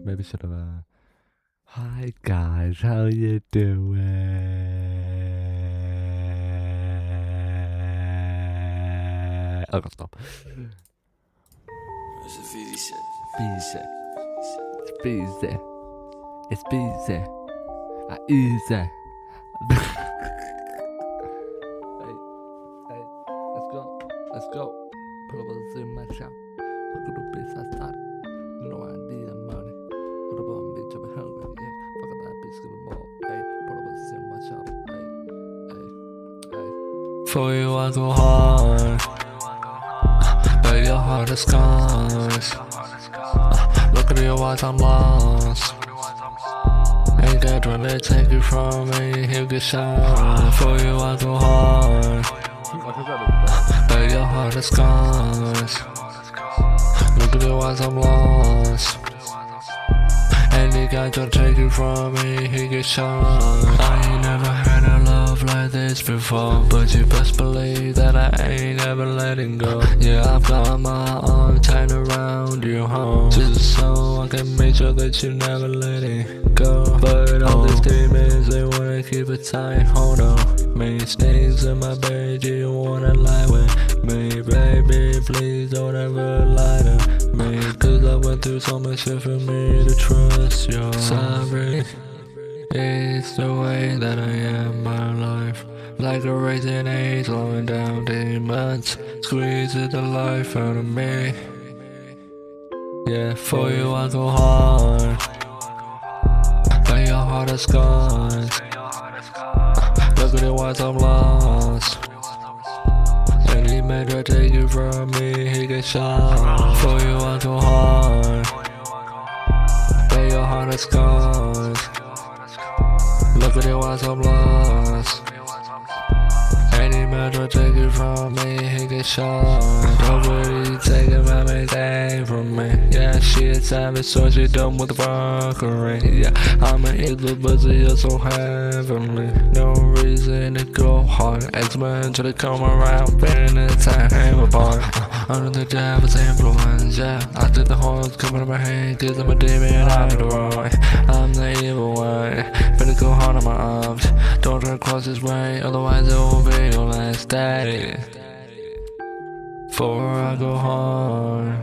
maybe should have. Hi guys, how you doing? Oh, stop. It's a busy shit. Busy. It's busy. It's busy. Easy. Hey, let's go. Pull up a Zoom my shop. Fuck the bitch I started. No idea money. Put up on bitch, I'm hungry. Yeah, fuck that bitch, give a ball. Hey, pull up a Zoom my shop. Hey. For you I go hard, but your heart is scars. Look at your eyes, I'm lost. Ain't got one to take you from me, he'll get shot. For you I go hard, but your heart is scars. Look at your eyes, I'm lost. Any guy try to take you from me, he get shot. I ain't never had a love like this before, but you best believe that I ain't ever letting go. Yeah, I've got my arm tied around your home, just so I can make sure that you never let it go. But all these demons, they wanna keep it tight, hold on. Many snakes in my bed, you wanna lie with me, baby, please don't ever lie to me, cause I went through so much shit for me to trust you. Sorry, it's the way that I am my life. Like a raging age, slowing down demons, squeezing the life out of me. Yeah, for you I go hard, but your heart is gone. Look at the ones I'm lost. Any man try to take you from me, he get shot. For you I go hard, but your heart is gone. Look at the ones I'm lost. Any man try to take you from me, he get shot. Nobody taking everything from me. Yeah, she is savage, so she done with the fuckery. Yeah, I'm an evil, but you're so heavenly. No reason to go hard. X-Men try to come around, bending the time apart. Under the devil's influence, yeah. I did the horns coming to my head, cause I'm a demon, I'm the wrong. I'm the evil one. Better go hard on my arms. Don't try to cross this way, otherwise it will be your last day. Before I go hard,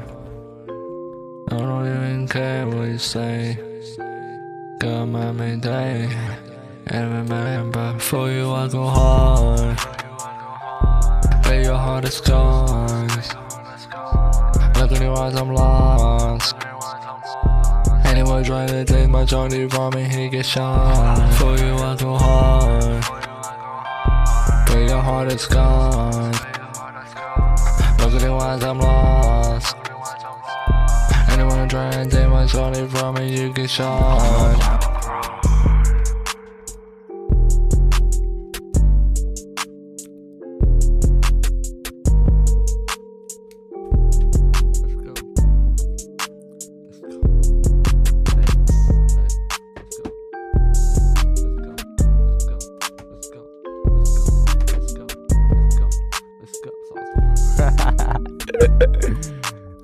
I don't even care what you say. Got my main day, and remember, for you I go hard, but your heart is gone. Look in your eyes, I'm lost. Anyone trying to take my journey from me, he get shot. For you I go hard, but your heart is gone. Look at the ones I'm lost. Anyone try and take my journey from me, you get shot.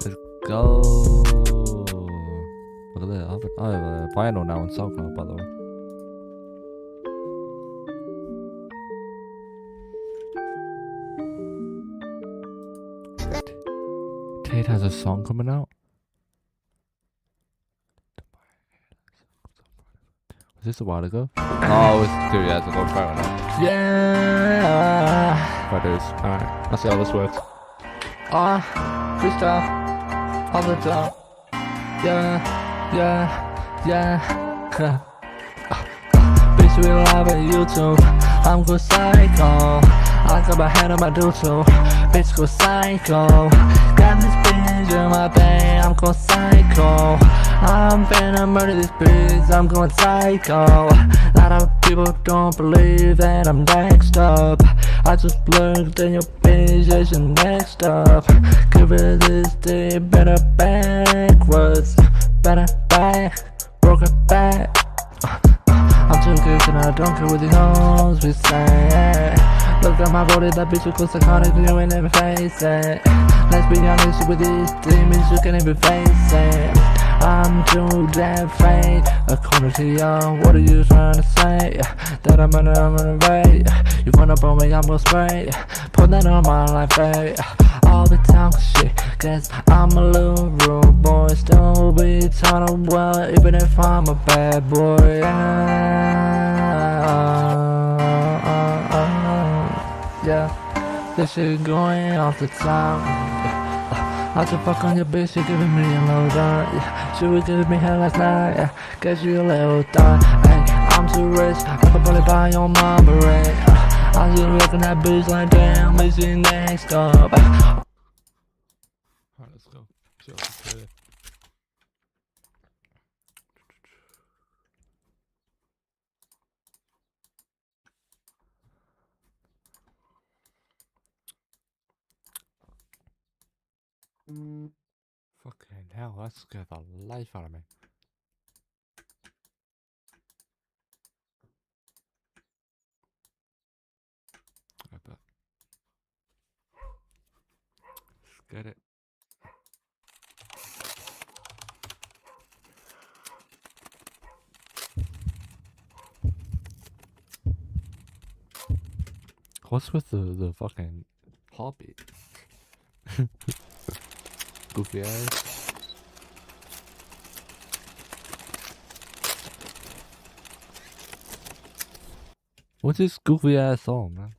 Let's go. Look at that. I have a vinyl now on SoundCloud, by the way. Tate has a song coming out. Was this a while ago? Oh, it was 2 years ago. Fair enough. Yeah. But it is. Alright, let's see how this works. Freestyle on the top. Yeah. Bitch, we live on YouTube. I'm go psycho. I got my head on my doodle. Bitch, go psycho. Got this bitch in my bed. I'm go psycho. I'm finna murder this bitch. I'm going psycho. A lot of people don't believe that I'm next up. I just looked in your bitch as your next up. Give it this day, better backwards. Better back, broke it back. I'm too good and I don't care what these hoes be saying. Look at my body, that bitch looks psychotic, you ain't never face it. Let's be honest with these demons, you can't even face it. I'm too damn faint. According to you, what are you trying to say? That I'm gonna wait. You wanna blow me, I'm gonna spray. Put that on my life, babe. All the talk shit, guess I'm a little rude boy. Still be taught well, even if I'm a bad boy. Yeah, this shit going off the top. I just fuck on your bitch, you giving me a low down. Yeah, she was giving me hell last night. Yeah, guess you a little dumb. Hey, I'm too rich, I can probably buy your mom a ring. I just looking at bitch like damn, bitch she next up. Alright, let's go. Chill, chill. Fucking hell, that scared the life out of me. I bet. Let's get it. What's with the fucking heartbeat? Goofy ass. What's this goofy ass song, man?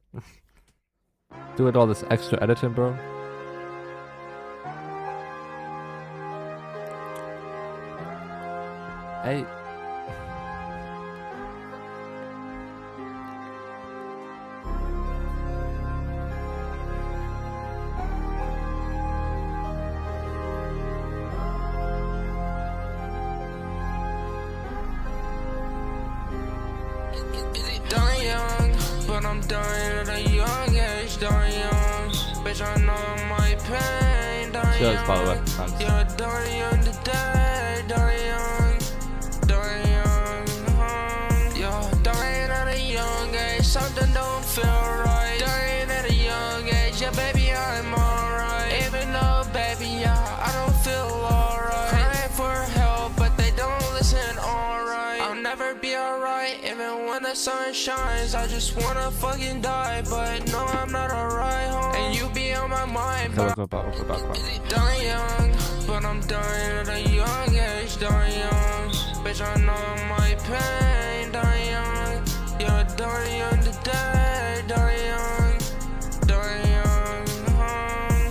Doing all this extra editing, bro. Hey. Dying young, but I'm dying at a young age. Dying young, bitch, I know my pain. Dying Cheers, by the way. young, Thanks. you're dying young today. Dying young, you're dying at a young age. Something don't feel right. Dying at a young age, yeah, baby, I'm alright. Even though, baby, yeah, I don't feel alright. Crying for help, but they don't listen, alright. I'll never be alright, even when the sun shines. I just wanna fucking die, but no, I'm not alright, home. And you be on my mind, but Go back. dying young, but I'm dying at a young age. Dying young, bitch, I know my pain. Dying young, you're dying young today. Dying young,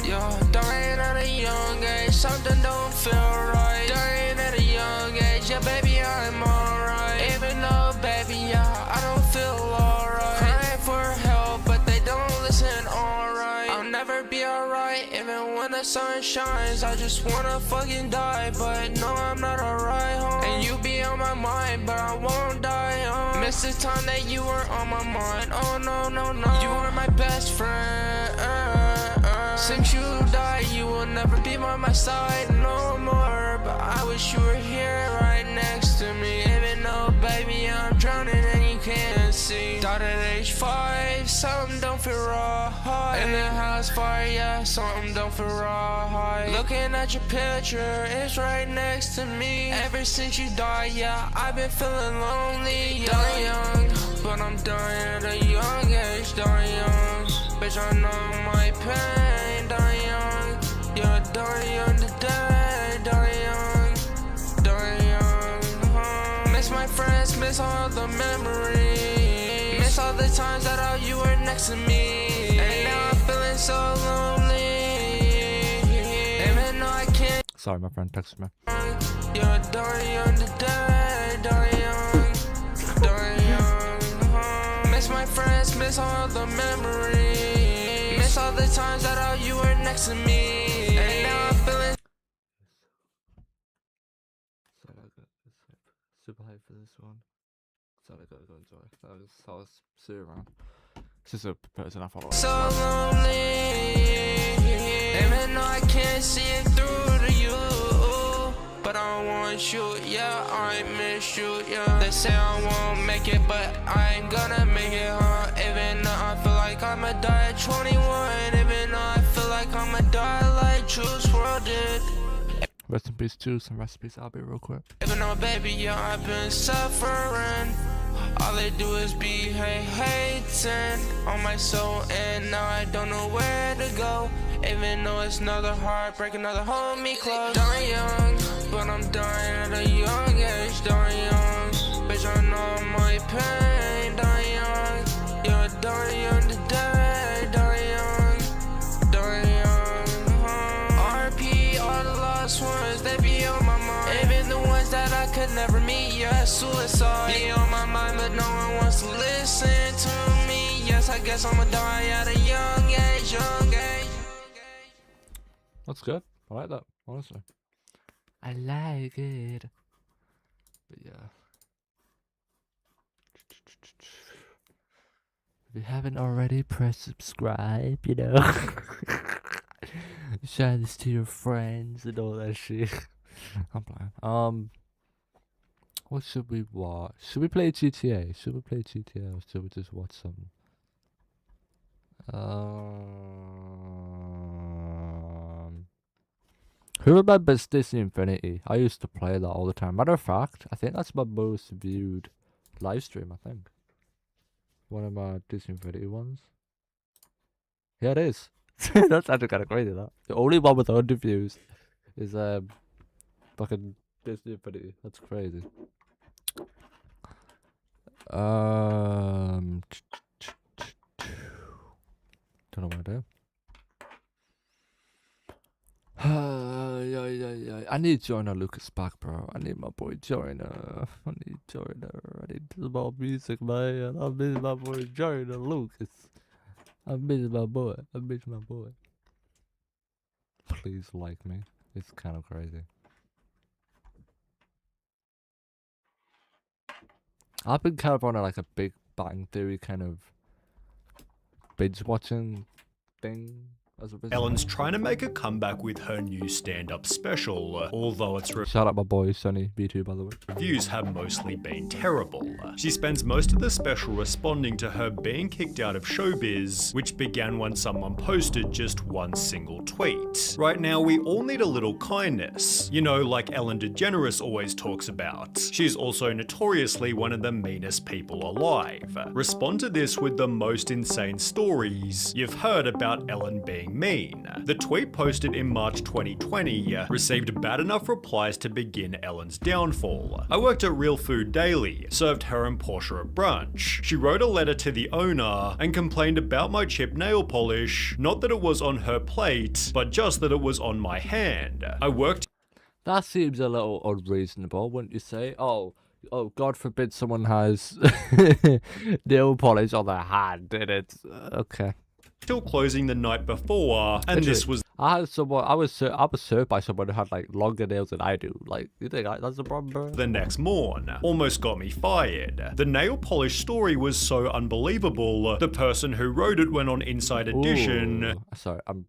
you're dying at a young age. Something don't feel right. Dying at a young age, yeah, baby, I'm alright. Even though, baby, yeah, I don't feel alright. Crying for help, but they don't listen, alright. I'll never be alright, even when the sun shines. I just wanna fucking die, but no, I'm not alright, home. And you be on my mind, but I won't die, home. Miss the time that you were on my mind. Oh no, no, no, you were my best friend. Since you died, you will never be by my side no more. But I wish you were here right next to me. Even though, baby, I'm drowning and you can't see. Died at age 5, something don't feel right. In the house fire, yeah, something don't feel right. Looking at your picture, it's right next to me. Ever since you died, yeah, I've been feeling lonely. Dying young, but I'm dying at a young age. Dying young, bitch, I know my pain. Dying young, you're dying young today. Dying young, miss my friends, miss all the memories. Miss all the times that you were next to me. And now I'm feeling so lonely. Even though I can't. Sorry, my friend texted me. You're dying young today. Dying young, miss my friends, miss all the memories. Miss all the times that you were next to me. And now I'm feeling. So I got super hyped for this one. So I gotta go enjoy. I was see you around. It's just a person I follow. So lonely, even though I can't see it through to you. But I want you, yeah, I miss you, yeah. They say I won't make it, but I ain't gonna make it, huh? Even though I feel like I'ma die at 21. Even though I feel like I'ma die like Juice WRLD did. Rest in peace, juice, and rest in peace, I'll be real quick. Even though, baby, yeah, I've been suffering. All they do is be hating on my soul, and now I don't know where to go. Even though it's another heartbreak, another hold me close. Dying young, but I'm dying at a young age. Dying young, bitch, I know my pain. Dying young, you're dying young today. Dying young, dying young. RP, all the lost ones, they be on my mind. Even the ones that I could never meet, yeah, suicide. Be on my mind, but no one wants to listen to me. Yes, I guess I'ma die at a young age, young age. That's good. I like that, honestly. I like it. But yeah. If you haven't already, press subscribe, you know. Share this to your friends and all that shit. I'm playing. What should we watch? Should we play GTA? Should we play GTA or should we just watch something? Who remembers Disney Infinity? I used to play that all the time. Matter of fact, I think that's my most viewed live stream, I think. One of my Disney Infinity ones. Yeah, it is. That's actually kind of crazy, that. The only one with 100 views is fucking Disney Infinity. That's crazy. Don't know what I do. Yeah. I need Joyner Lucas back, bro. I need my boy Joyner. I need Joyner. I need some more music, man. I miss my boy Joyner Lucas. I miss my boy. Please like me. It's kind of crazy. I've been kind of on a Big Bang Theory kind of binge watching thing. Ellen's trying to make a comeback with her new stand-up special, although its Shout out my boy Sonny B2, by the way. reviews have mostly been terrible. She spends most of the special responding to her being kicked out of showbiz, which began when someone posted just one single tweet. Right now, we all need a little kindness, you know, like Ellen DeGeneres always talks about. She's also notoriously one of the meanest people alive. Respond to this with the most insane stories you've heard about Ellen being mean. The tweet, posted in March 2020, received bad enough replies to begin Ellen's downfall. I worked at Real Food Daily, served her and Portia a brunch. She wrote a letter to the owner and complained about my chipped nail polish, not that it was on her plate, but just that it was on my hand. I worked That seems a little unreasonable, wouldn't you say? Oh, God forbid someone has nail polish on their hand, and it's okay. till closing the night before, and this was I was served by someone who had longer nails than I do. You think that's a problem, bro? the next morn. Almost got me fired. The nail polish story was so unbelievable, the person who wrote it went on Inside Edition. Ooh. I'm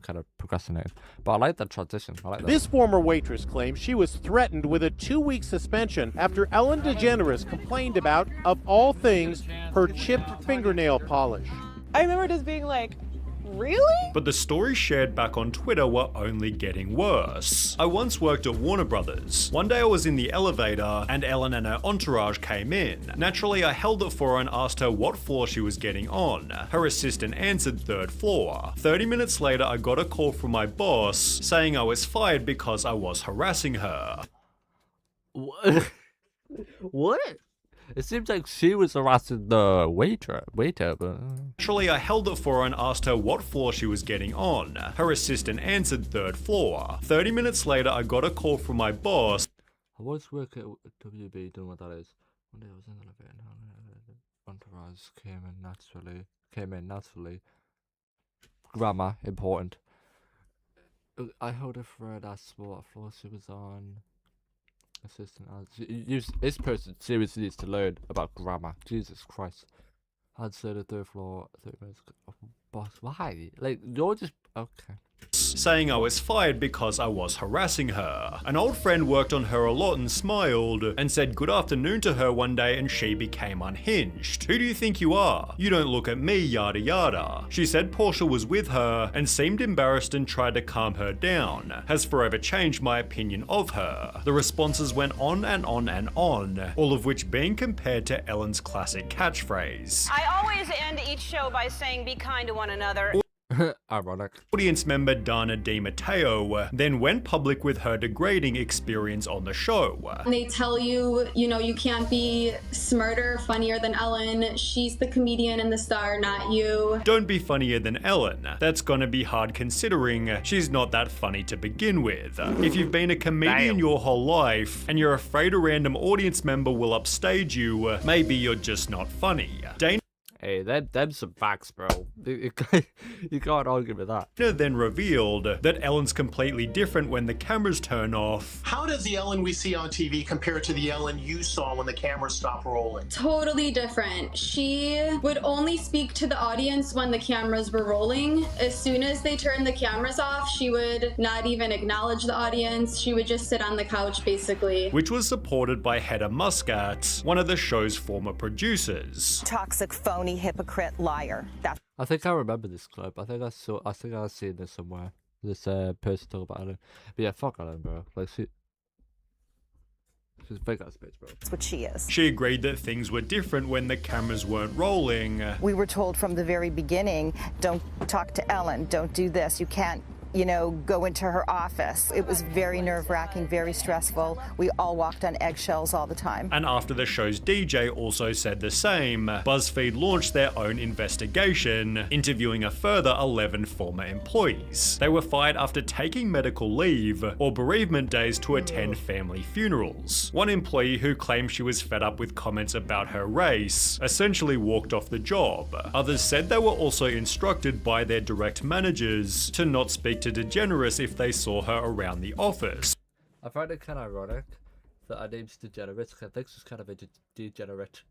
kind of procrastinating, but I like that transition. I like that. This former waitress claims she was threatened with a 2-week suspension after Ellen DeGeneres complained about, of all things, her chipped fingernail polish. I remember just being like, really? But the stories shared back on Twitter were only getting worse. I once worked at Warner Brothers. One day I was in the elevator and Ellen and her entourage came in. Naturally, I held it for her and asked her what floor she was getting on. Her assistant answered 3rd floor. 30 minutes later, I got a call from my boss saying I was fired because I was harassing her. What? It seems like she was harassing the waiter, but... Naturally, I held it for her and asked her what floor she was getting on. Her assistant answered 3rd floor. 30 minutes later, I got a call from my boss. I was working at WB, don't know what that is. One day I was in the elevator and entourage came in naturally. Grammar, important. I held it for her and asked what floor she was on. Assistant, this person seriously needs to learn about grammar. Jesus Christ. I'd say the 3rd floor, 30 minutes. Oh, boss, why? You're just okay. saying I was fired because I was harassing her. An old friend worked on her a lot and smiled, and said good afternoon to her one day and she became unhinged. Who do you think you are? You don't look at me, yada yada. She said Portia was with her and seemed embarrassed and tried to calm her down. Has forever changed my opinion of her. The responses went on and on and on, all of which being compared to Ellen's classic catchphrase. I always end each show by saying be kind to one another. Ironic. Audience member Dana DiMatteo then went public with her degrading experience on the show. They tell you, you can't be smarter, funnier than Ellen. She's the comedian and the star, not you. Don't be funnier than Ellen. That's gonna be hard considering she's not that funny to begin with. If you've been a comedian your whole life and you're afraid a random audience member will upstage you, maybe you're just not funny. Dana Hey, them some facts, bro. You can't argue with that. then revealed that Ellen's completely different when the cameras turn off. How does the Ellen we see on TV compare to the Ellen you saw when the cameras stopped rolling? Totally different. She would only speak to the audience when the cameras were rolling. As soon as they turned the cameras off, she would not even acknowledge the audience. She would just sit on the couch, basically. Which was supported by Hedda Muscat, one of the show's former producers. Toxic, phony, hypocrite, liar. That's I think I remember this clip. I think I've seen this somewhere. This person talk about Ellen. But yeah, fuck Ellen, bro. Like she's a big ass bitch, bro. what she is. She agreed that things were different when the cameras weren't rolling. We were told from the very beginning, don't talk to Ellen, don't do this, you can't, go into her office. It was very nerve-wracking, very stressful. We all walked on eggshells all the time. And after the show's DJ also said the same, BuzzFeed launched their own investigation, interviewing a further 11 former employees. They were fired after taking medical leave or bereavement days to attend family funerals. One employee who claimed she was fed up with comments about her race essentially walked off the job. Others said they were also instructed by their direct managers to not speak to DeGeneres if they saw her around the office. I find it kind of ironic that her name's Degenerate. I think she's kind of a degenerate.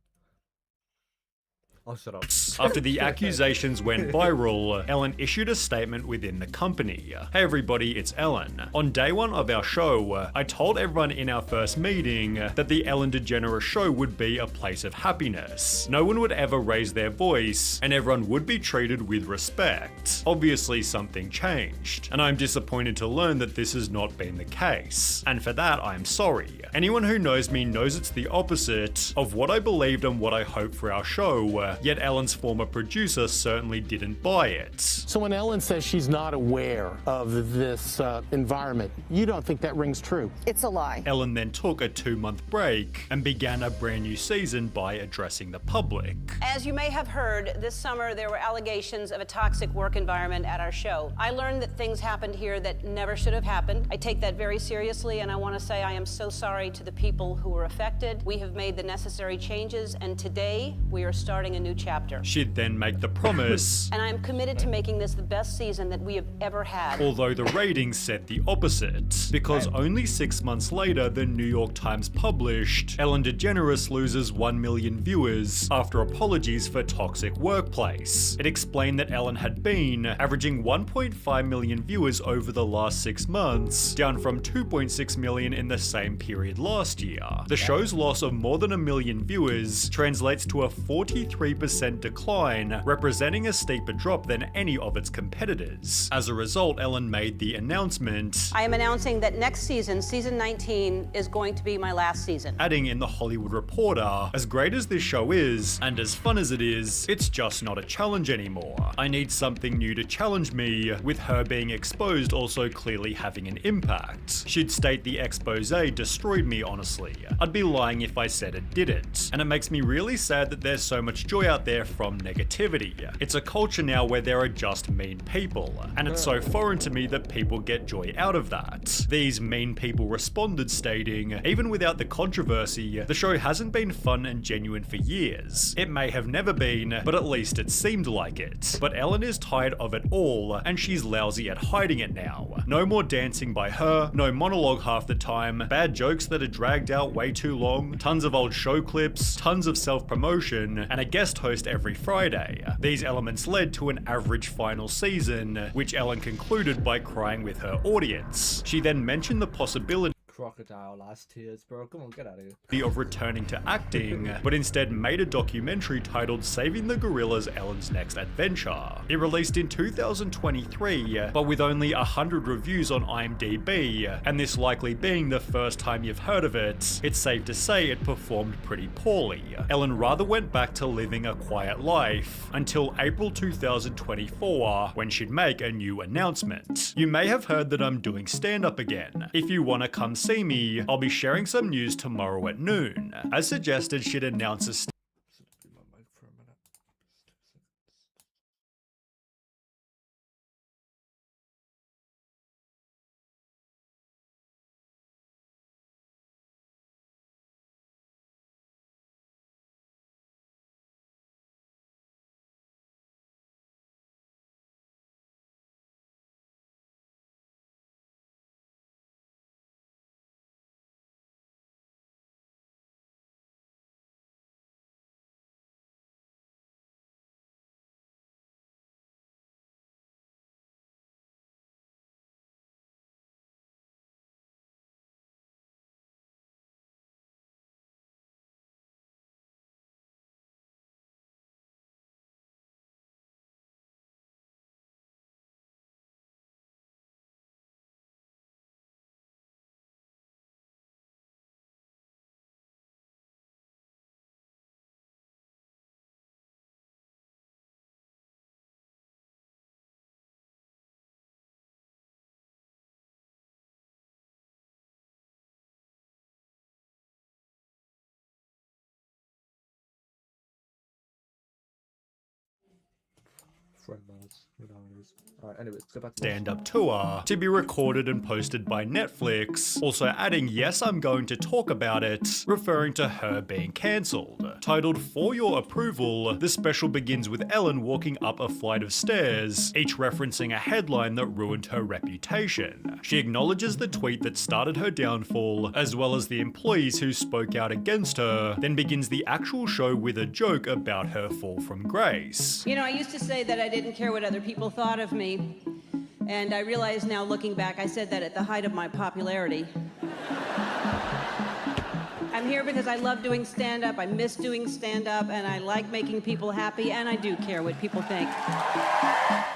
Oh, shut up. After the accusations went viral, Ellen issued a statement within the company. Hey everybody, it's Ellen. On day one of our show, I told everyone in our first meeting that the Ellen DeGeneres show would be a place of happiness. No one would ever raise their voice, and everyone would be treated with respect. Obviously something changed, and I'm disappointed to learn that this has not been the case. And for that, I'm sorry. Anyone who knows me knows it's the opposite of what I believed and what I hoped for our show. Yet Ellen's former producer certainly didn't buy it. So when Ellen says she's not aware of this environment, you don't think that rings true? It's a lie. Ellen then took a 2-month break and began a brand new season by addressing the public. As you may have heard, this summer there were allegations of a toxic work environment at our show. I learned that things happened here that never should have happened. I take that very seriously, and I want to say I am so sorry to the people who were affected. We have made the necessary changes, and today we are starting a new chapter. She'd then make the promise, And I am committed to making this the best season that we have ever had. although the ratings said the opposite, because only 6 months later the New York Times published Ellen DeGeneres loses 1 million viewers after apologies for toxic workplace. It explained that Ellen had been averaging 1.5 million viewers over the last 6 months, down from 2.6 million in the same period last year. The show's loss of more than 1 million viewers translates to a 43% decline, representing a steeper drop than any of its competitors. As a result, Ellen made the announcement, I am announcing that next season, season 19, is going to be my last season. adding in The Hollywood Reporter, as great as this show is, and as fun as it is, it's just not a challenge anymore. I need something new to challenge me, with her being exposed also clearly having an impact. She'd state the expose destroyed me, honestly. I'd be lying if I said it didn't. And it makes me really sad that there's so much joy out there from negativity. It's a culture now where there are just mean people, and it's so foreign to me that people get joy out of that. These mean people responded stating, even without the controversy, the show hasn't been fun and genuine for years. It may have never been, but at least it seemed like it. But Ellen is tired of it all, and she's lousy at hiding it now. No more dancing by her, no monologue half the time, bad jokes that are dragged out way too long, tons of old show clips, tons of self-promotion, and a guest guest host every Friday. These elements led to an average final season, which Ellen concluded by crying with her audience. She then mentioned the possibility Crocodile last tears, bro. Come on, get out of here. of returning to acting, but instead made a documentary titled Saving the Gorillas: Ellen's Next Adventure. It released in 2023, but with only 100 reviews on IMDb, and this likely being the first time you've heard of it, it's safe to say it performed pretty poorly. Ellen rather went back to living a quiet life until April 2024, when she'd make a new announcement. You may have heard that I'm doing stand-up again. If you wanna come see me, I'll be sharing some news tomorrow at noon. As suggested, she'd announce a Alright, anyways, let's go back to stand-up tour to be recorded and posted by Netflix, also adding "Yes, I'm going to talk about it," referring to her being cancelled. Titled For Your Approval, the special begins with Ellen walking up a flight of stairs, each referencing a headline that ruined her reputation. She acknowledges the tweet that started her downfall, as well as the employees who spoke out against her, then begins the actual show with a joke about her fall from grace. You know, I used to say that I didn't care what other people thought of me, and I realize now, looking back, I said that at the height of my popularity. I'm here because I love doing stand-up, I miss doing stand-up, and I like making people happy, and I do care what people think.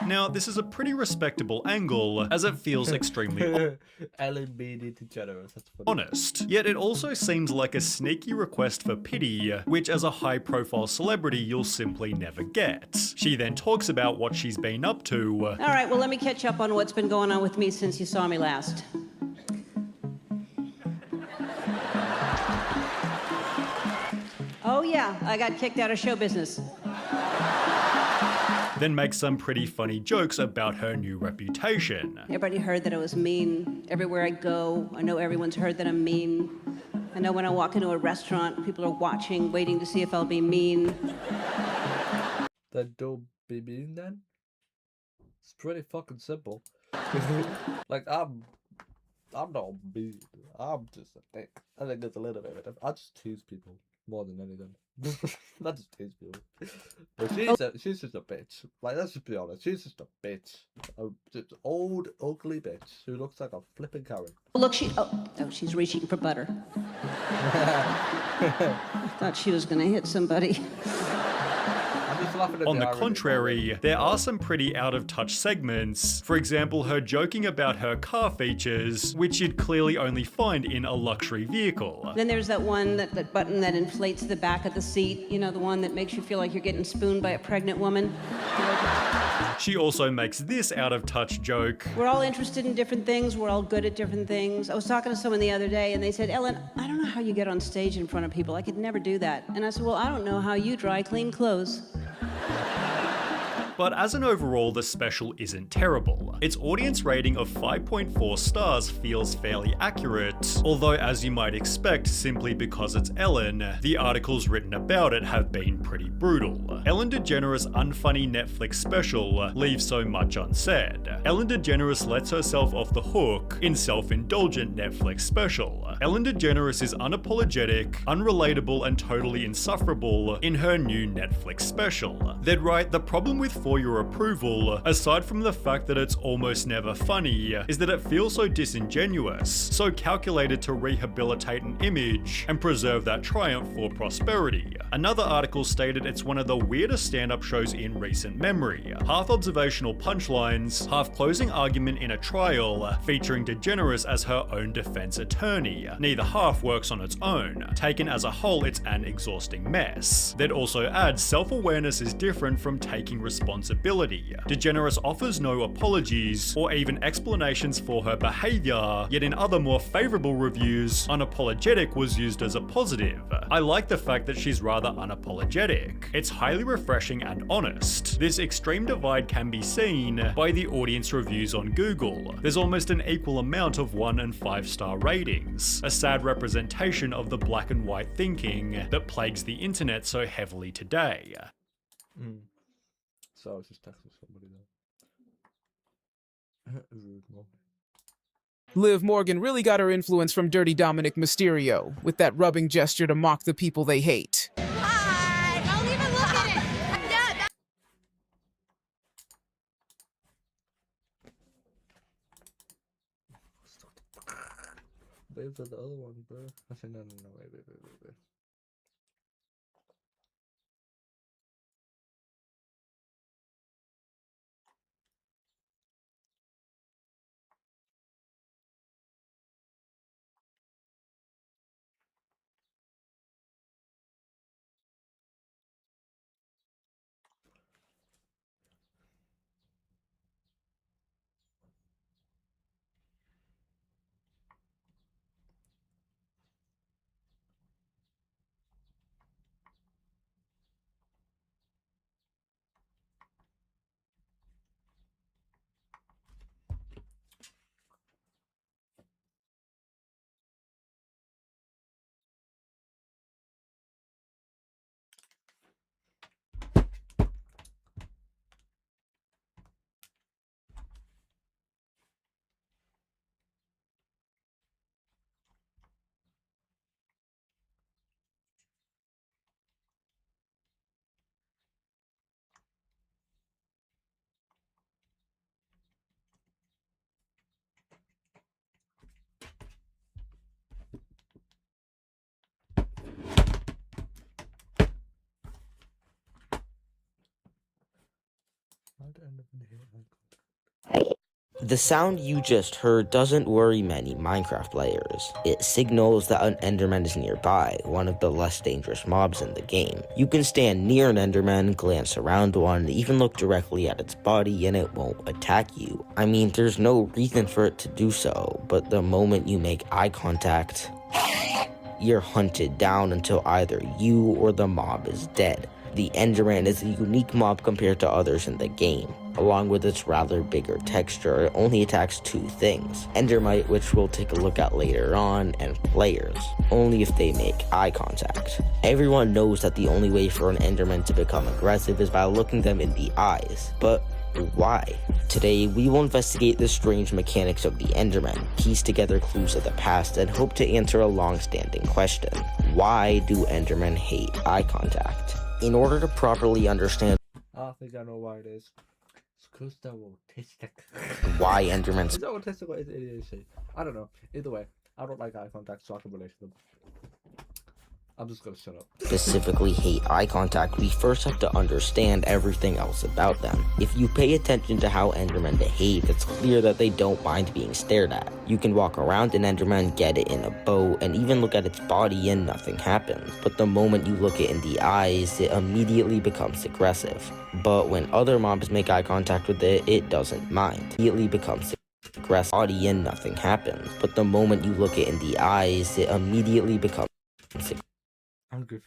Now, this is a pretty respectable angle, as it feels extremely Ellen DeGeneres, that's funny. honest. Yet it also seems like a sneaky request for pity, which as a high-profile celebrity you'll simply never get. She then talks about what she's been up to. All right, well, let me catch up on what's been going on with me since you saw me last. Oh yeah, I got kicked out of show business. Then makes some pretty funny jokes about her new reputation. Everybody heard that I was mean. Everywhere I go, I know everyone's heard that I'm mean. I know when I walk into a restaurant, people are watching, waiting to see if I'll be mean. Then don't be mean then? It's pretty fucking simple. Like, I'm not mean. I'm just a dick. I think it's a little bit of it. I just tease people more than anything. Not just tease people. But she's just a bitch. Like, let's just be honest. She's just a bitch. Just old, ugly bitch who looks like a flipping Karen. Look, she's reaching for butter. Thought she was gonna hit somebody. On the contrary, there are some pretty out-of-touch segments. For example, her joking about her car features, which you'd clearly only find in a luxury vehicle. Then there's that one, that button that inflates the back of the seat. You know, the one that makes you feel like you're getting spooned by a pregnant woman. She also makes this out-of-touch joke. We're all interested in different things. We're all good at different things. I was talking to someone the other day, and they said, "Ellen, I don't know how you get on stage in front of people. I could never do that." And I said, "Well, I don't know how you dry clean clothes." But as an overall, the special isn't terrible. Its audience rating of 5.4 stars feels fairly accurate, although as you might expect, simply because it's Ellen, the articles written about it have been pretty brutal. Ellen DeGeneres' unfunny Netflix special leaves so much unsaid. Ellen DeGeneres lets herself off the hook in self-indulgent Netflix special. Ellen DeGeneres is unapologetic, unrelatable, and totally insufferable in her new Netflix special. They'd write, the problem with For Your Approval, aside from the fact that it's almost never funny, is that it feels so disingenuous, so calculated to rehabilitate an image and preserve that triumph for prosperity. Another article stated it's one of the weirdest stand-up shows in recent memory. Half observational punchlines, half closing argument in a trial, featuring DeGeneres as her own defense attorney. Neither half works on its own. Taken as a whole, it's an exhausting mess. That also adds self-awareness is different from taking responsibility. DeGeneres offers no apologies or even explanations for her behavior, yet in other more favorable reviews, unapologetic was used as a positive. I like the fact that she's rather unapologetic. It's highly refreshing and honest. This extreme divide can be seen by the audience reviews on Google. There's almost an equal amount of 1 and 5-star ratings, a sad representation of the black and white thinking that plagues the internet so heavily today. So I was just texting somebody though. Liv Morgan really got her influence from Dirty Dominic Mysterio, with that rubbing gesture to mock the people they hate. Hi! Don't even look at it! Yeah, Babes are the other one, bro. I said no, wait. The sound you just heard doesn't worry many Minecraft players. It signals that an Enderman is nearby, one of the less dangerous mobs in the game. You can stand near an Enderman, glance around one, even look directly at its body and it won't attack you. I mean, there's no reason for it to do so, but the moment you make eye contact, you're hunted down until either you or the mob is dead. The Enderman is a unique mob compared to others in the game. Along with its rather bigger texture, it only attacks 2 things: Endermite, which we'll take a look at later on, and players, only if they make eye contact. Everyone knows that the only way for an Enderman to become aggressive is by looking them in the eyes, but why? Today, we will investigate the strange mechanics of the Enderman, piece together clues of the past, and hope to answer a long-standing question. Why do Endermen hate eye contact? In order to properly understand I think I know why it is. It's because they're autistic. why Endermen Is that autistic or is it ADHD? I don't know. Either way, I don't like eye contact, so I can relate to them. I'm just gonna shut up. specifically hate eye contact, we first have to understand everything else about them. If you pay attention to how Endermen behave, it's clear that they don't mind being stared at. You can walk around an Enderman, get it in a bow, and even look at its body and nothing happens. But the moment you look it in the eyes, it immediately becomes aggressive. But when other mobs make eye contact with it, it doesn't mind. Immediately becomes aggressive body and nothing happens. But the moment you look it in the eyes, it immediately becomes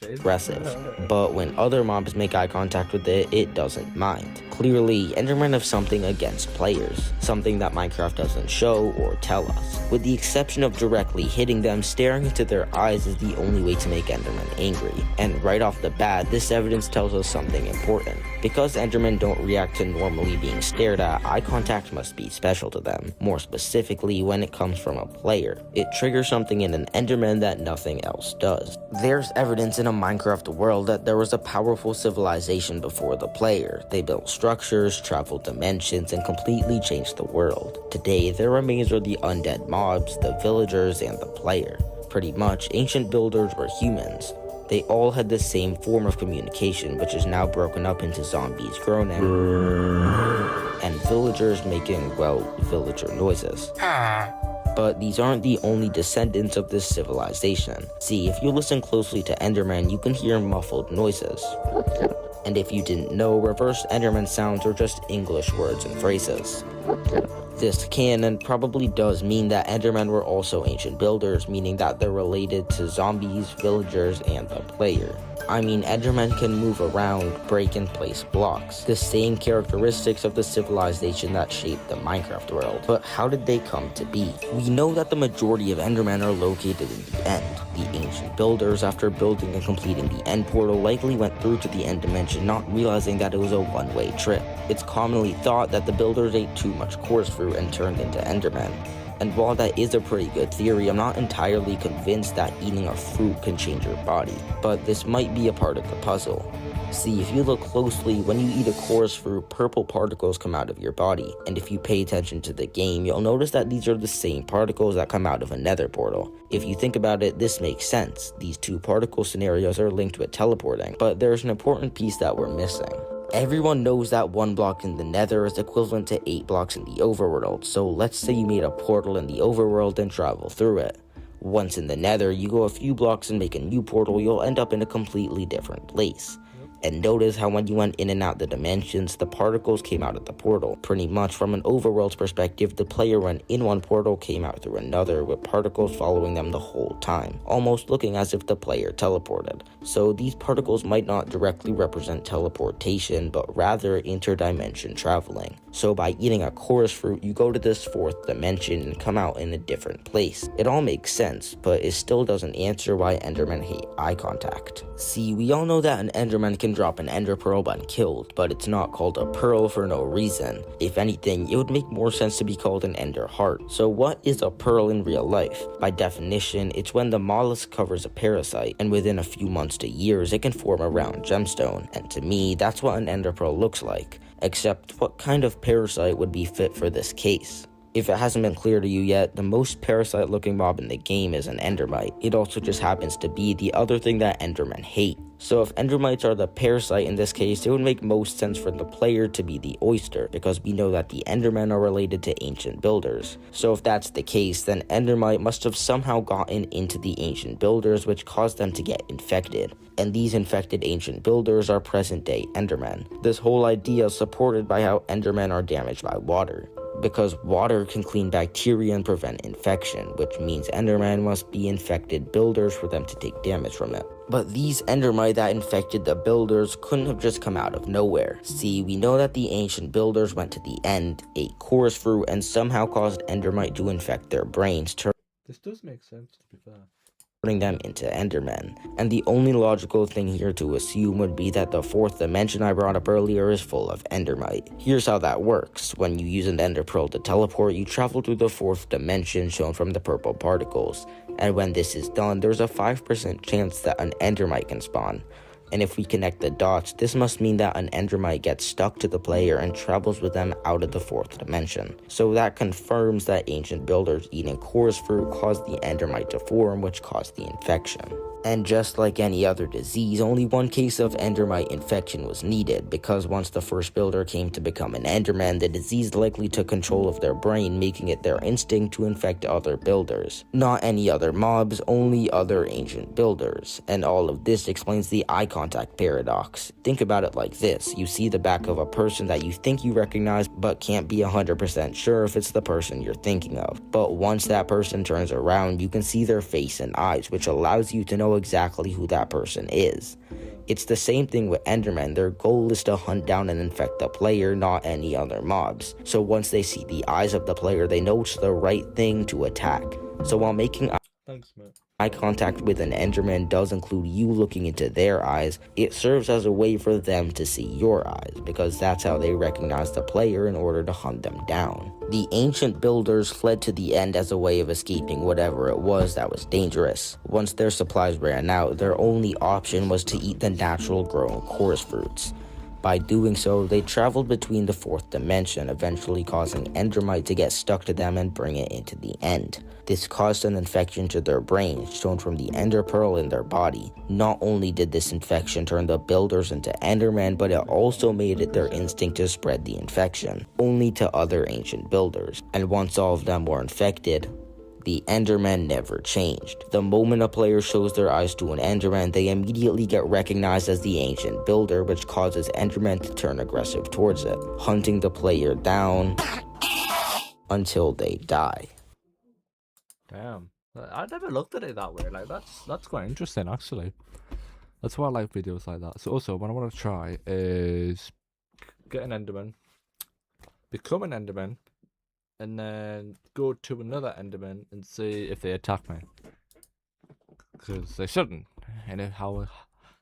aggressive. But when other mobs make eye contact with it, it doesn't mind. Clearly, Endermen have something against players, something that Minecraft doesn't show or tell us. With the exception of directly hitting them, staring into their eyes is the only way to make Endermen angry. And right off the bat, this evidence tells us something important. Because Endermen don't react to normally being stared at, eye contact must be special to them. More specifically, when it comes from a player. It triggers something in an Enderman that nothing else does. There's evidence in a Minecraft world that there was a powerful civilization before the player. They built structures, traveled dimensions, and completely changed the world. Today, their remains are the undead mobs, the villagers, and the player. Pretty much, ancient builders were humans. They all had the same form of communication, which is now broken up into zombies groaning and villagers making, well, villager noises. But these aren't the only descendants of this civilization. See, if you listen closely to Enderman, you can hear muffled noises. And if you didn't know, reverse Enderman sounds are just English words and phrases. This can and probably does mean that Endermen were also ancient builders, meaning that they're related to zombies, villagers, and the player. I mean, Endermen can move around, break and place blocks, the same characteristics of the civilization that shaped the Minecraft world. But how did they come to be? We know that the majority of Endermen are located in the end. The ancient builders, after building and completing the end portal, likely went through to the end dimension, not realizing that it was a one-way trip. It's commonly thought that the builders ate too much coarse fruit and turned into Endermen. And while that is a pretty good theory, I'm not entirely convinced that eating a fruit can change your body, but this might be a part of the puzzle. See, if you look closely, when you eat a coarse fruit, purple particles come out of your body, and if you pay attention to the game, you'll notice that these are the same particles that come out of a nether portal. If you think about it, this makes sense. These two particle scenarios are linked with teleporting, but there's an important piece that we're missing. Everyone knows that 1 block in the nether is equivalent to 8 blocks in the overworld, so let's say you made a portal in the overworld and travel through it. Once in the nether, you go a few blocks and make a new portal, you'll end up in a completely different place. And notice how when you went in and out the dimensions, the particles came out of the portal. Pretty much from an overworld's perspective, the player went in one portal, came out through another, with particles following them the whole time, almost looking as if the player teleported. So these particles might not directly represent teleportation, but rather interdimension traveling. So by eating a chorus fruit, you go to this 4th dimension and come out in a different place. It all makes sense, but it still doesn't answer why Endermen hate eye contact. See, we all know that an Enderman can drop an ender pearl unkilled, but it's not called a pearl for no reason. If anything, it would make more sense to be called an ender heart. So what is a pearl in real life? By definition, it's when the mollusk covers a parasite, and within a few months to years, it can form a round gemstone. And to me, that's what an ender pearl looks like. Except, what kind of parasite would be fit for this case? If it hasn't been clear to you yet, the most parasite-looking mob in the game is an endermite. It also just happens to be the other thing that endermen hate. So if endermites are the parasite in this case, it would make most sense for the player to be the oyster, because we know that the endermen are related to ancient builders. So if that's the case, then endermite must have somehow gotten into the ancient builders, which caused them to get infected. And these infected ancient builders are present-day endermen. This whole idea is supported by how endermen are damaged by water, because water can clean bacteria and prevent infection, which means endermen must be infected builders for them to take damage from it. But these endermite that infected the builders couldn't have just come out of nowhere. See, we know that the ancient builders went to the end, ate chorus fruit, and somehow caused endermite to infect their brains, This does make sense, to be fair. turning them into endermen. And the only logical thing here to assume would be that the 4th dimension I brought up earlier is full of endermite. Here's how that works. When you use an ender pearl to teleport, you travel through the 4th dimension shown from the purple particles. And when this is done, there's a 5% chance that an endermite can spawn. And if we connect the dots, this must mean that an endermite gets stuck to the player and travels with them out of the 4th dimension. So that confirms that ancient builders eating chorus fruit caused the endermite to form, which caused the infection. And just like any other disease, only one case of endermite infection was needed, because once the first builder came to become an enderman, the disease likely took control of their brain, making it their instinct to infect other builders. Not any other mobs, only other ancient builders. And all of this explains the eye contact paradox. Think about it like this. You see the back of a person that you think you recognize, but can't be 100% sure if it's the person you're thinking of. But once that person turns around, you can see their face and eyes, which allows you to know exactly who that person is. It's the same thing with Endermen. Their goal is to hunt down and infect the player, not any other mobs. So once they see the eyes of the player, they know it's the right thing to attack. So while making eye contact with an Enderman does include you looking into their eyes, it serves as a way for them to see your eyes, because that's how they recognize the player in order to hunt them down. The ancient builders fled to the end as a way of escaping whatever it was that was dangerous. Once their supplies ran out, their only option was to eat the natural grown chorus fruits. By doing so, they traveled between the 4th dimension, eventually causing Endermite to get stuck to them and bring it into the end. This caused an infection to their brains, shown from the Ender Pearl in their body. Not only did this infection turn the builders into Endermen, but it also made it their instinct to spread the infection, only to other ancient builders. And once all of them were infected, the Endermen never changed. The moment a player shows their eyes to an Enderman, they immediately get recognized as the ancient builder, which causes Endermen to turn aggressive towards it, hunting the player down until they die. Damn. I never looked at it that way. Like, that's quite interesting, actually. That's why I like videos like that. So also, what I want to try is get an Enderman, become an Enderman, and then go to another Enderman and see if they attack me. Because they shouldn't. And how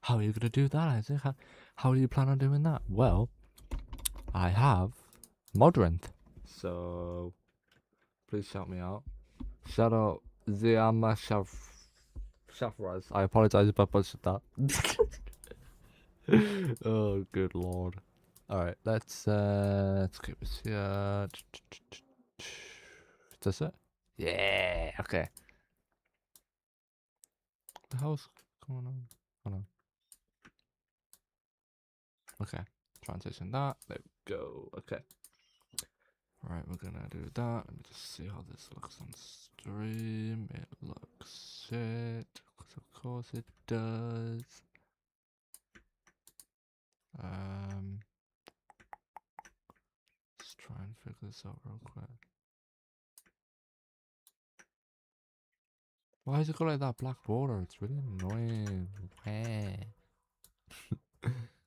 are you going to do that, Isaac? How do you plan on doing that? Well, I have Modrinth. So, please shout me out. Shout out Ziama Shafraz. I apologize if I butchered that. Oh, good lord. Alright, let's keep this here. Is this it? Yeah, okay. What the hell's going on? Hold on. Okay, transition that. There we go. Okay. Right, we're gonna do that. Let me just see how this looks on stream. It looks shit. Of course it does. Let's try and figure this out real quick. Why is it got like that black border? It's really annoying.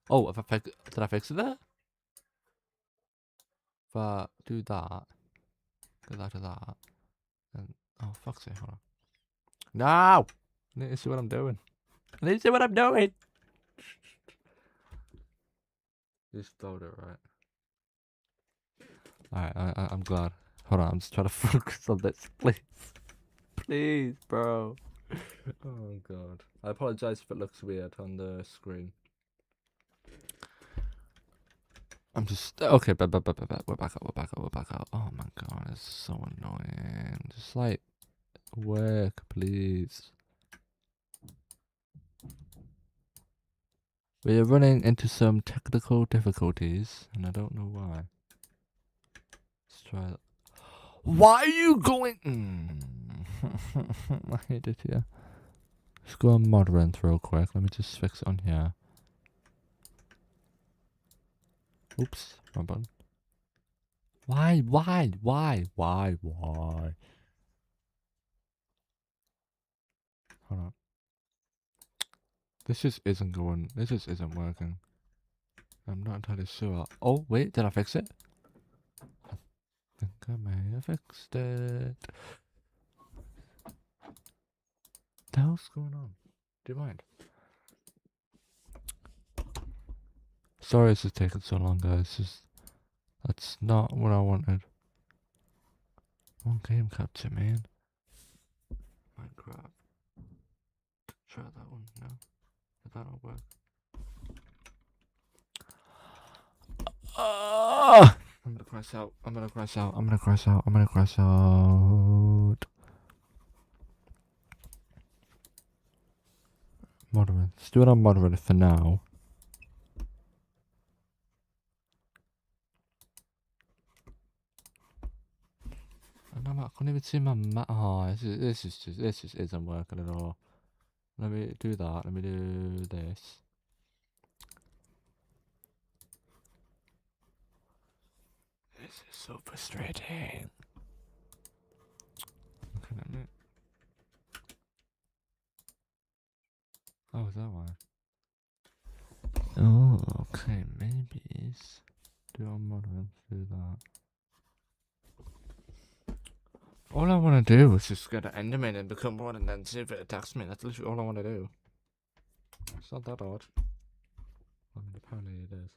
Oh, did I fix it there? If I do that, do that, and oh fuck's sake, hold on. No! I need to see what I'm doing. I need to see what I'm doing! You spelled it right. Alright, I'm glad. Hold on, I'm just trying to focus on this, please. Please, bro. Oh god. I apologize if it looks weird on the screen. I'm just okay, but we're back up. Oh my god, it's so annoying. Just like work, please. We are running into some technical difficulties, and I don't know why. Let's try that. Why are you going? I hate it here. Let's go on Modrinth real quick. Let me just fix it on here. Oops, wrong button. Why? Hold on. This just isn't going. This just isn't working. I'm not entirely sure. Oh wait, did I fix it? I think I may have fixed it. What the hell's going on? Do you mind? Sorry this is taking so long, guys. That's not what I wanted. One game capture, man. Minecraft. Try that one, no? Did that not work? I'm gonna crash out. Moderate. Let's do it on moderate for now. I can't even see my map. Oh, this just isn't working at all. Let me do that. Let me do this. This is so frustrating. Okay, let me. Oh, is that why? Oh, okay, maybe it's do that. All I want to do is just get an Enderman and become one and then see if it attacks me. That's literally all I want to do. It's not that hard. I mean, apparently it is.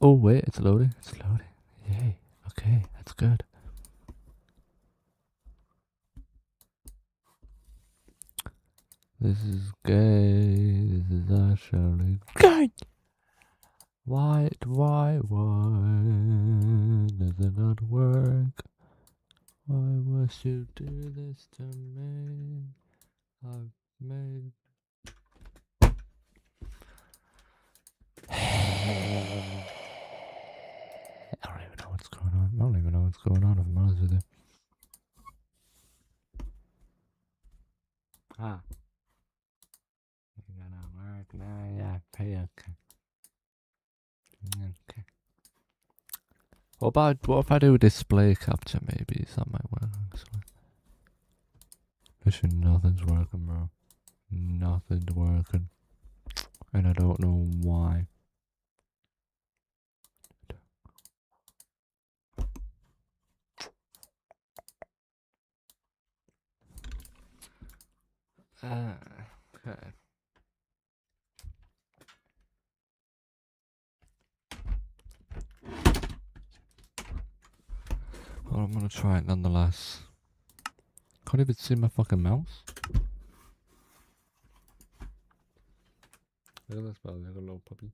Oh wait, it's loading. It's loading. Yay. Okay, that's good. This is gay. This is actually gay. Why does it not work? Why must you do this to me? I've made. I don't even know what's going on. I don't even know what's going on, if I'm honest with you. Ah. You're gonna work now, yeah, pay, okay. Okay. What if I do display capture maybe? That might work actually. Literally nothing's working, bro. Nothing's working. And I don't know why. Okay. Well, I'm gonna try it nonetheless. Can't even see my fucking mouse. Look at this belly, like a little puppy.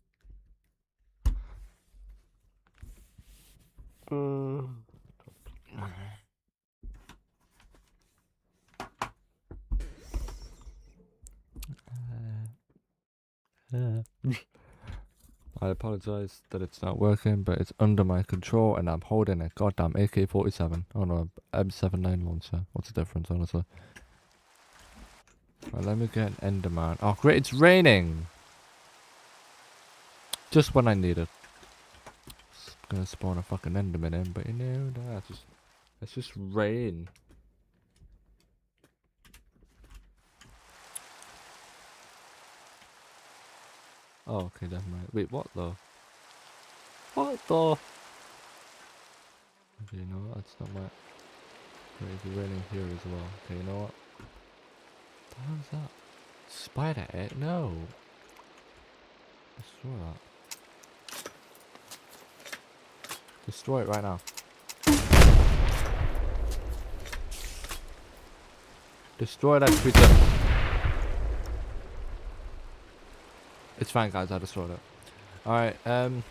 I apologize that it's not working, but it's under my control and I'm holding a goddamn AK-47. Oh no, M79 launcher. What's the difference, honestly? Right, let me get an Enderman. Oh great, it's raining! Just when I need it. It's gonna spawn a fucking Enderman in, but you know, it's just rain. Oh, okay, never mind. Wait, what though? What the? Okay, you know what? That's not my. Wait, it's raining here as well. Okay, you know what? What the hell is that? Spider egg? No. Destroy that. Destroy it right now. Destroy that creature. It's fine, guys. I destroyed it. Alright, Enderman.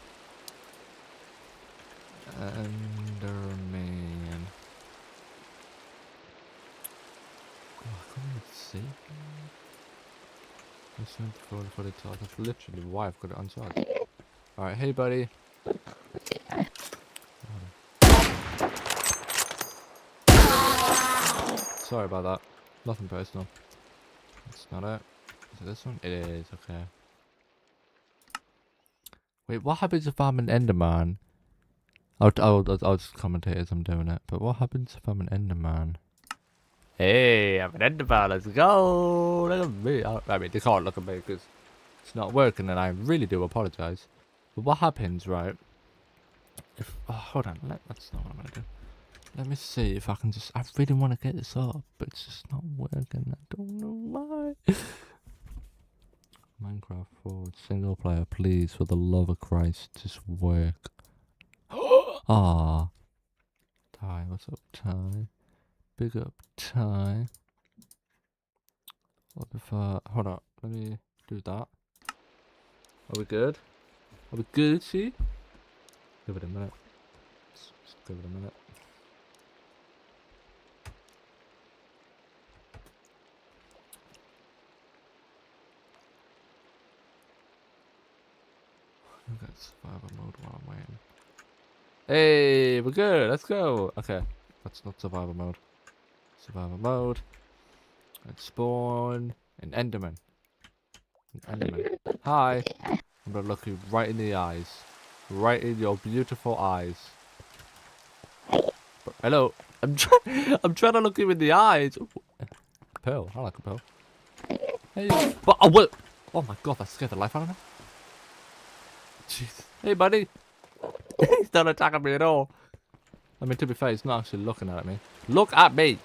Oh, I can't even see. That's literally why I've got it uncharged. Alright, hey buddy. Sorry about that. Nothing personal. That's not it. Is it this one? It is, okay. Wait, what happens if I'm an Enderman? I'll just commentate as I'm doing it. But what happens if I'm an Enderman? Hey, I'm an Enderman. Let's go. Look at me. I mean, they can't look at me because it's not working, and I really do apologize. But what happens, right? If hold on, that's not what I'm gonna do. Let me see if I can just. I really want to get this up, but it's just not working. I don't know why. Minecraft Forward single player, please, for the love of Christ, just work. Ah, Ty, what's up, Ty? Big up, Ty. What if hold on, let me do that. Are we good? Are we good? See? Give it a minute. Just give it a minute. I've got survival mode while I'm waiting. Hey, we're good. Let's go. Okay, that's not survival mode. Survival mode. Let's spawn an Enderman. An Enderman. Hi. I'm gonna look you right in the eyes. Right in your beautiful eyes. Hello. I'm trying to look you in the eyes. Ooh. Pearl. I like a pearl. Hey. Oh, what? Oh my god, that scared the life out of me. Jeez. Hey, buddy. He's not attacking me at all. I mean, to be fair, he's not actually looking at me. Look at me.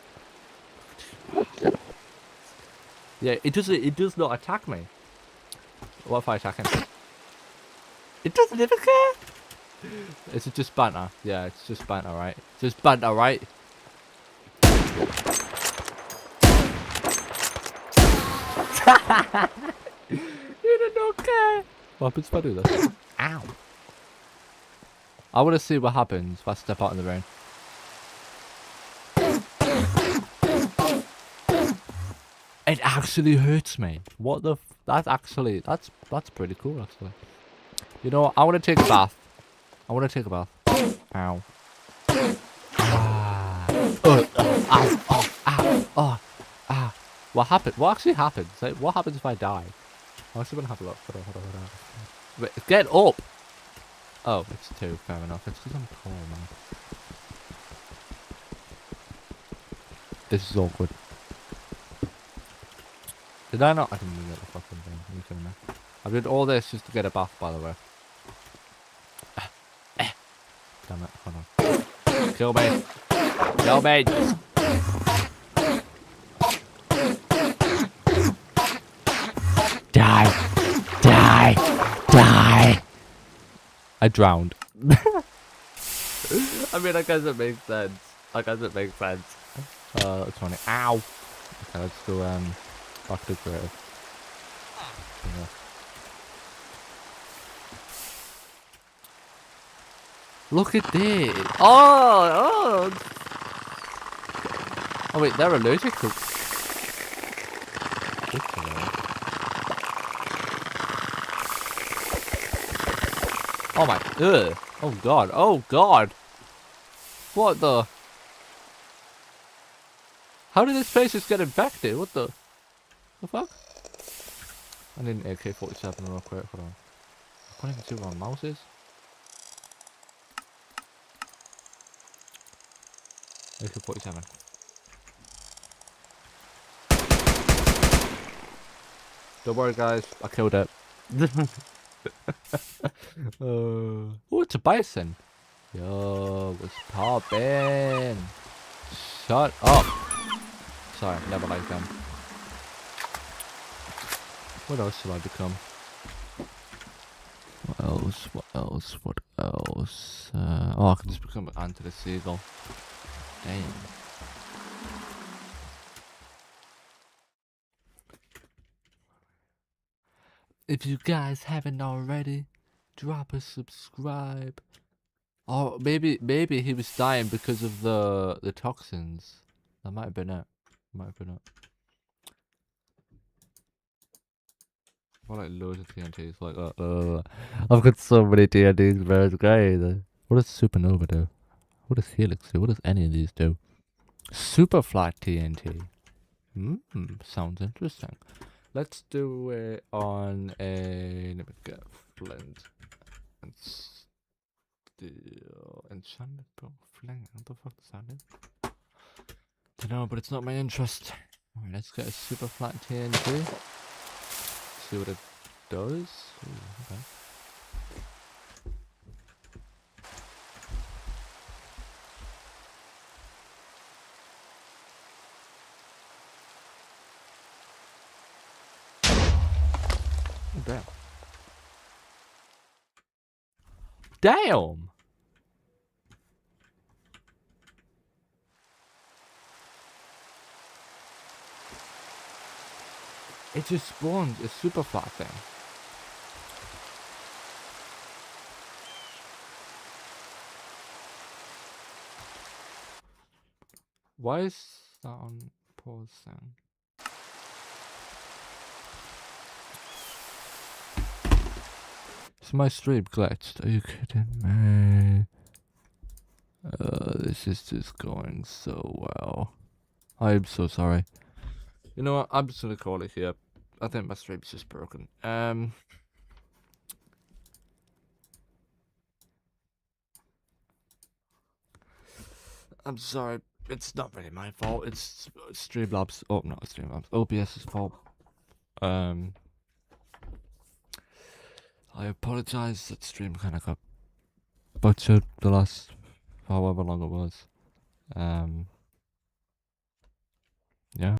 Yeah, it does not attack me. What if I attack him? It doesn't even care. Is it just banter? Yeah, it's just banter, right? Just banter, right? You don't care. What happens if I do this? Ow. I want to see what happens if I step out in the rain. It actually hurts me. What the? That's pretty cool, actually. You know what? I want to take a bath. I want to take a bath. Ow. Ah. What happened? What actually happens? Like, what happens if I die? I'm actually gonna have a look. Hold on. Wait, get up! Oh, it's 2. Fair enough. It's because I'm poor, man. This is awkward. Did I not? I didn't even get the fucking thing. Are you kidding me? I did all this just to get a bath, by the way. Damn it. Hold on. Kill me. Kill me. Die. Die. Die. I drowned. I mean, I guess it makes sense. That's funny. Ow. Okay, let's go, back to creative. Yeah. Look at this. Oh, wait, they're allergic to... Oh my... Ugh. Oh god. Oh god. What the... How did this place just get infected? What the fuck? I need an AK-47 real quick. Hold on. I can't even see where my mouse is. AK-47. Don't worry, guys. I killed it. Oh, it's a bison. Yo, what's poppin'? Shut up. Sorry, never liked them. What else should I become? What else? Oh, I can just become an Ant the Seagull. Damn. If you guys haven't already, drop a subscribe. Oh, maybe he was dying because of the toxins. That might have been it. I like loads of TNTs like that. I've got so many TNTs, bro. It's crazy. What does Supernova do? What does Helix do? What does any of these do? Superflat TNT. Sounds interesting. Let's do it on a... Let me get flint and steel. Enchanted flint. What the fuck does that do? Dunno, but it's not my interest. Alright, let's get a super flat TNT. See what it does. Ooh, okay. Oh, damn! It just spawned a super flat thing. Why is that on pause then? Is my stream glitched? Are you kidding me? This is just going so well. I'm so sorry. You know what? I'm just gonna call it here. I think my stream's just broken. I'm sorry. It's not really my fault. It's Streamlabs. Oh, not Streamlabs. OBS's fault. I apologize that stream kind of got butchered the last however long it was. Yeah.